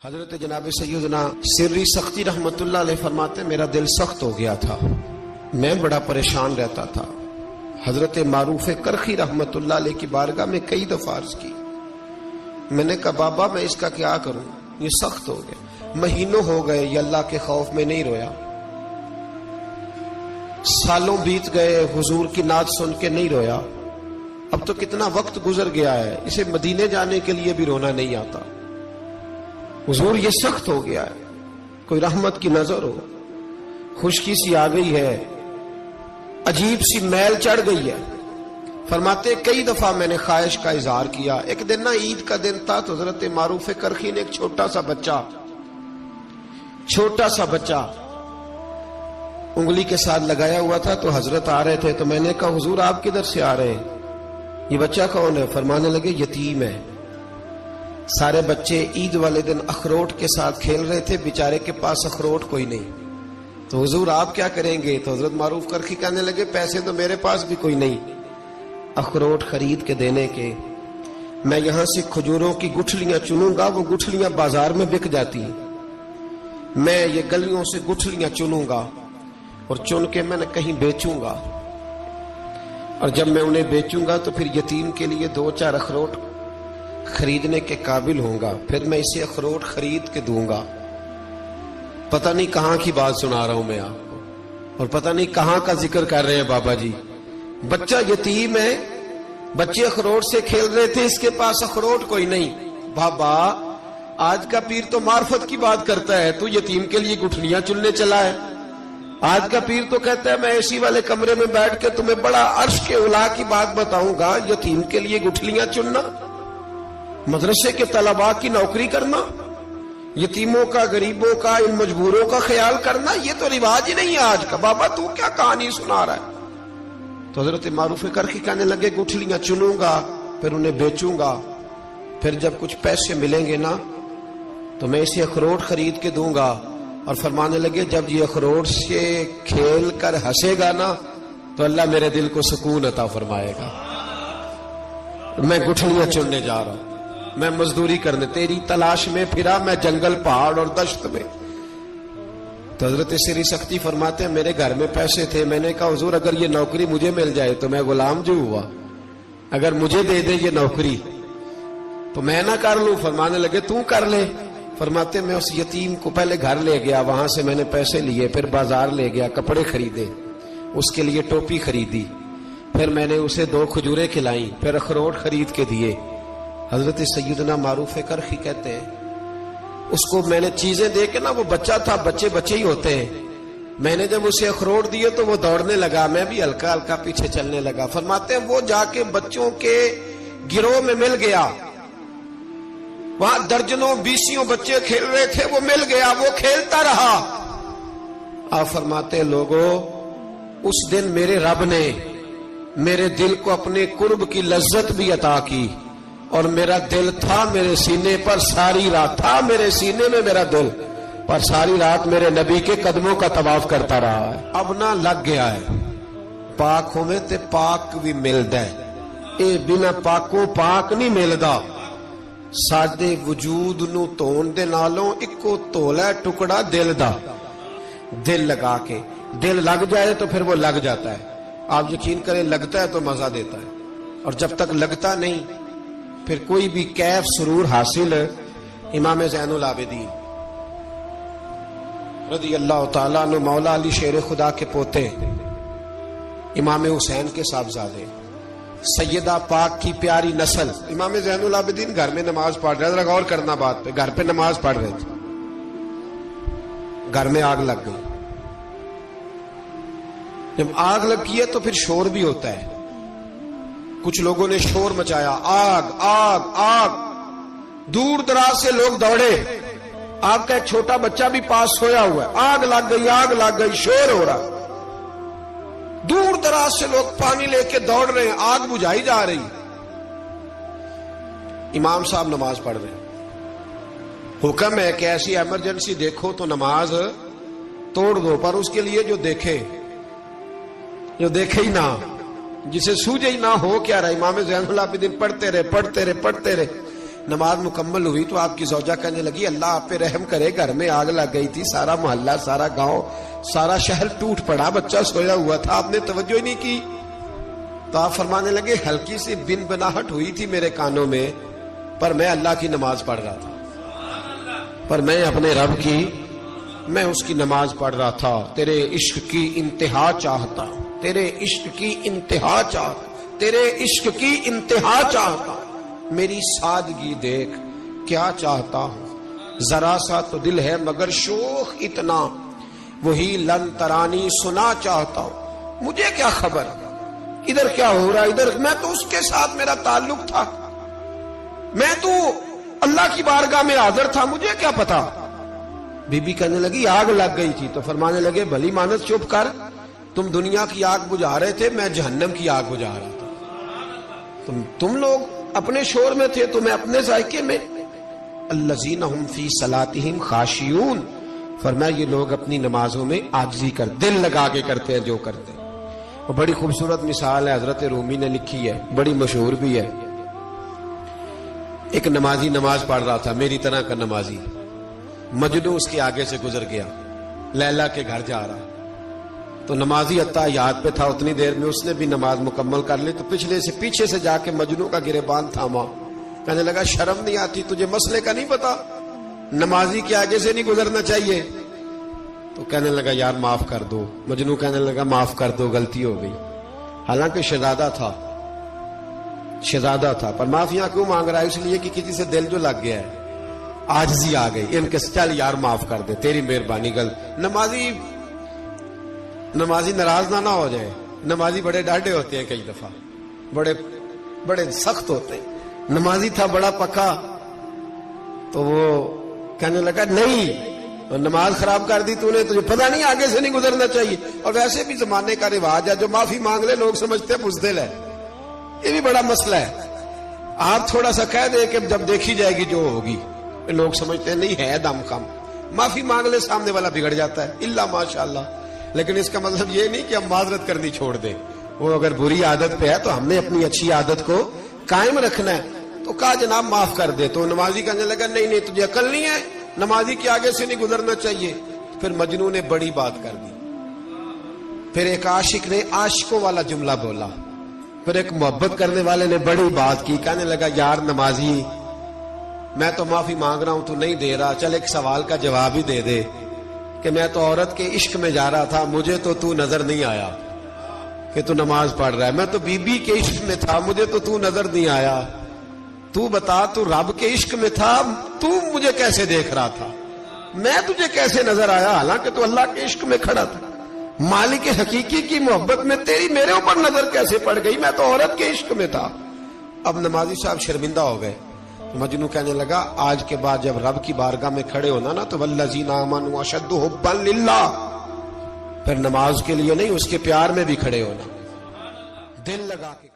حضرت جناب سیدنا سری سختی رحمت اللہ علیہ فرماتے میرا دل سخت ہو گیا تھا، میں بڑا پریشان رہتا تھا۔ حضرت معروف کرخی رحمت اللہ علیہ کی بارگاہ میں کئی دفعہ عرض کی، میں نے کہا بابا میں اس کا کیا کروں، یہ سخت ہو گیا، مہینوں ہو گئے یہ اللہ کے خوف میں نہیں رویا، سالوں بیت گئے حضور کی نعت سن کے نہیں رویا، اب تو کتنا وقت گزر گیا ہے، اسے مدینے جانے کے لیے بھی رونا نہیں آتا، حضور یہ سخت ہو گیا ہے، کوئی رحمت کی نظر ہو، خشکی سی آ گئی ہے، عجیب سی میل چڑھ گئی ہے۔ فرماتے کئی دفعہ میں نے خواہش کا اظہار کیا۔ ایک دن نا عید کا دن تھا تو حضرت معروف کرخی نے ایک چھوٹا سا بچہ انگلی کے ساتھ لگایا ہوا تھا، تو حضرت آ رہے تھے تو میں نے کہا حضور آپ کدھر سے آ رہے ہیں، یہ بچہ کون ہے؟ فرمانے لگے یتیم ہے۔ سارے بچے عید والے دن اخروٹ کے ساتھ کھیل رہے تھے، بیچارے کے پاس اخروٹ کوئی نہیں، تو حضور آپ کیا کریں گے؟ تو حضرت معروف کرخی کہنے لگے پیسے تو میرے پاس بھی کوئی نہیں اخروٹ خرید کے دینے کے، میں یہاں سے کھجوروں کی گٹھلیاں چنوں گا، وہ گٹھلیاں بازار میں بک جاتی ہیں، میں یہ گلیوں سے گٹھلیاں چنوں گا اور چن کے میں نے کہیں بیچوں گا، اور جب میں انہیں بیچوں گا تو پھر یتیم کے لیے 2-4 اخروٹ خریدنے کے قابل ہوں گا، پھر میں اسے اخروٹ خرید کے دوں گا۔ پتہ نہیں کہاں کی بات سنا رہا ہوں میں آپ کو، اور پتہ نہیں کہاں کا ذکر کر رہے ہیں بابا جی۔ بچہ یتیم ہے، بچے اخروٹ سے کھیل رہے تھے، اس کے پاس اخروٹ کوئی نہیں۔ بابا آج کا پیر تو معرفت کی بات کرتا ہے، تو یتیم کے لیے گٹھلیاں چننے چلا ہے۔ آج کا پیر تو کہتا ہے میں اے سی والے کمرے میں بیٹھ کے تمہیں بڑا عرش کے اعلیٰ کی بات بتاؤں گا، یتیم کے لیے گٹھلیاں چننا، مدرسے کے طلباء کی نوکری کرنا، یتیموں کا، غریبوں کا، ان مجبوروں کا خیال کرنا، یہ تو رواج ہی نہیں ہے آج کا۔ بابا تو کیا کہانی سنا رہا ہے؟ تو حضرت معروف کرخی کہنے لگے گٹھلیاں چنوں گا، پھر انہیں بیچوں گا، پھر جب کچھ پیسے ملیں گے نا تو میں اسے اخروٹ خرید کے دوں گا، اور فرمانے لگے جب یہ اخروٹ سے کھیل کر ہنسے گا نا تو اللہ میرے دل کو سکون عطا فرمائے گا۔ میں گٹھلیاں چننے جا رہا ہوں، میں مزدوری کرنے تیری تلاش میں پھرا میں جنگل پہاڑ اور دشت میں۔ تو حضرت سری سختی فرماتے ہیں میرے گھر میں پیسے تھے، میں نے کہا حضور اگر یہ نوکری مجھے مل جائے تو میں غلام جو ہوا، اگر مجھے دے دے یہ نوکری تو میں نہ کر لوں؟ فرمانے لگے تو کر لے۔ فرماتے میں اس یتیم کو پہلے گھر لے گیا، وہاں سے میں نے پیسے لیے، پھر بازار لے گیا، کپڑے خریدے، اس کے لیے ٹوپی خریدی، پھر میں نے اسے 2 کھجوریں کھلائیں، پھر اخروٹ خرید کے دیے۔ حضرت سیدنا معروف کرخی کہتے ہیں اس کو میں نے چیزیں دے کے نا، وہ بچہ تھا، بچے ہی ہوتے ہیں، میں نے جب اسے اخروٹ دیے تو وہ دوڑنے لگا، میں بھی ہلکا ہلکا پیچھے چلنے لگا۔ فرماتے ہیں وہ جا کے بچوں کے گروہ میں مل گیا، وہاں درجنوں 20 بچے کھیل رہے تھے، وہ مل گیا، وہ کھیلتا رہا۔ آپ فرماتے ہیں لوگوں اس دن میرے رب نے میرے دل کو اپنے قرب کی لذت بھی عطا کی، اور میرا دل تھا میرے سینے پر ساری رات، تھا میرے سینے میں میرا دل، پر ساری رات میرے نبی کے قدموں کا طواف کرتا رہا ہے۔ اب نہ لگ گیا ہے، پاک ہوئے تے پاک بھی ملدا ہے، اے بنا پاکوں پاک نہیں ملدا۔ ساڈے وجود نو دھون دے نالوں اکو تولا ٹکڑا دل دا، دل لگا کے، دل لگ جائے تو پھر وہ لگ جاتا ہے۔ آپ یقین کریں لگتا ہے تو مزہ دیتا ہے، اور جب تک لگتا نہیں پھر کوئی بھی کیف سرور حاصل۔ امام زین العابدین رضی اللہ تعالیٰ عنہ مولا علی شیر خدا کے پوتے، امام حسین کے صاحبزادے، سیدہ پاک کی پیاری نسل، امام زین العابدین گھر میں نماز پڑھ رہے، ذرا غور کرنا بات پہ، گھر پہ نماز پڑھ رہے تھے، گھر میں آگ لگ گئی۔ جب آگ لگی ہے تو پھر شور بھی ہوتا ہے، کچھ لوگوں نے شور مچایا، آگ آگ آگ، دور دراز سے لوگ دوڑے، آپ کا ایک چھوٹا بچہ بھی پاس سویا ہوا ہے، آگ لگ گئی، شور ہو رہا، دور دراز سے لوگ پانی لے کے دوڑ رہے ہیں، آگ بجھائی جا رہی، امام صاحب نماز پڑھ رہے ہیں۔ حکم ہے کہ ایسی ایمرجنسی دیکھو تو نماز توڑ دو، پر اس کے لیے جو دیکھے ہی نہ، جسے سوجے ہی نہ ہو کیا رہا۔ امام زین العابدین پڑھتے رہے، نماز مکمل ہوئی تو آپ کی زوجہ کہنے لگی اللہ آپ پہ رحم کرے، گھر میں آگ لگ گئی تھی، سارا محلہ، سارا گاؤں، سارا شہر ٹوٹ پڑا، بچہ سویا ہوا تھا، آپ نے توجہ ہی نہیں کی۔ تو آپ فرمانے لگے ہلکی سی بن بناہٹ ہوئی تھی میرے کانوں میں، پر میں اللہ کی نماز پڑھ رہا تھا، پر میں اپنے رب کی، میں اس کی نماز پڑھ رہا تھا، تیرے عشق کی انتہا چاہتا، تیرے عشق کی انتہا چاہتا، تیرے عشق کی انتہا چاہتا، میری سادگی دیکھ کیا چاہتا ہوں، ذرا سا تو دل ہے مگر شوخ اتنا، وہی لن ترانی سنا چاہتا ہوں، مجھے کیا خبر ادھر کیا ہو رہا، ادھر میں تو اس کے ساتھ میرا تعلق تھا، میں تو اللہ کی بارگاہ میں حاضر تھا، مجھے کیا پتا۔ بی بی کہنے لگی آگ لگ گئی تھی، تو فرمانے لگے بھلی مانس چپ کر، تم دنیا کی آگ بجھا رہے تھے، میں جہنم کی آگ بجھا رہا تھا، تم لوگ اپنے شور میں تھے تو میں اپنے ذائقے میں۔ الذین ھم فی صلاتہم خاشعون، فرمایا یہ لوگ اپنی نمازوں میں عاجزی کر، دل لگا کے کرتے ہیں جو کرتے ہیں۔ وہ بڑی خوبصورت مثال ہے، حضرت رومی نے لکھی ہے، بڑی مشہور بھی ہے۔ ایک نمازی نماز پڑھ رہا تھا، میری طرح کا نمازی، مجنو اس کے آگے سے گزر گیا، لیلا کے گھر جا رہا، تو نمازی اتحیات پہ تھا، اتنی دیر میں اس نے بھی نماز مکمل کر لی، تو پیچھے سے جا کے مجنو کا گریبان تھاما، کہنے لگا شرم نہیں آتی تجھے، مسئلے کا نہیں پتا، نمازی کے آگے سے نہیں گزرنا چاہیے؟ تو کہنے لگا یار معاف کر دو، مجنو کہنے لگا معاف کر دو، غلطی ہو گئی، حالانکہ شہزادہ تھا، پر معافیاں کیوں مانگ رہا ہے؟ اس لیے کہ کسی سے دل جو لگ گیا ہے، عاجزی آ گئی، ان کے چل یار معاف کر دے، تیری مہربانی، نمازی ناراض نہ ہو جائے، نمازی بڑے ڈاڈے ہوتے ہیں، کئی دفعہ بڑے سخت ہوتے ہیں، نمازی تھا بڑا پکا، تو وہ کہنے لگا نہیں، نماز خراب کر دی تو نے، تجھے پتہ نہیں آگے سے نہیں گزرنا چاہیے، اور ویسے بھی زمانے کا رواج ہے، جو معافی مانگ لے لوگ سمجھتے ہیں بزدل ہے، یہ بھی بڑا مسئلہ ہے، آپ تھوڑا سا کہہ دیں کہ جب دیکھی جائے گی جو ہوگی، لوگ سمجھتے ہیں نہیں ہے دم کم، معافی مانگ لے سامنے والا بگڑ جاتا ہے، اللہ ماشاءاللہ، لیکن اس کا مطلب یہ نہیں کہ ہم معذرت کرنی چھوڑ دیں، وہ اگر بری عادت پہ ہے تو ہم نے اپنی اچھی عادت کو قائم رکھنا ہے، تو کہا جناب معاف کر دے، تو نمازی کہنے لگا نہیں تجھے عقل نہیں ہے، نمازی کے آگے سے نہیں گزرنا چاہیے۔ پھر مجنون نے بڑی بات کر دی، پھر ایک عاشق نے عاشقوں والا جملہ بولا، پھر ایک محبت کرنے والے نے بڑی بات کی، کہنے لگا یار نمازی میں تو معافی مانگ رہا ہوں تو نہیں دے رہا، چل ایک سوال کا جواب ہی دے دے کہ میں تو عورت کے عشق میں جا رہا تھا، مجھے تو نظر نہیں آیا کہ تو نماز پڑھ رہا ہے، میں تو بی بی کے عشق میں تھا، مجھے تو نظر نہیں آیا، تو بتا تو رب کے عشق میں تھا، تو مجھے کیسے دیکھ رہا تھا، میں تجھے کیسے نظر آیا، حالانکہ تو اللہ کے عشق میں کھڑا تھا، مالک حقیقی کی محبت میں تیری میرے اوپر نظر کیسے پڑ گئی، میں تو عورت کے عشق میں تھا۔ اب نمازی صاحب شرمندہ ہو گئے، مجنو کہنے لگا آج کے بعد جب رب کی بارگاہ میں کھڑے ہونا نا تو والذین آمنوا اشد حبا للہ، پھر نماز کے لیے نہیں اس کے پیار میں بھی کھڑے ہونا، دل لگا کے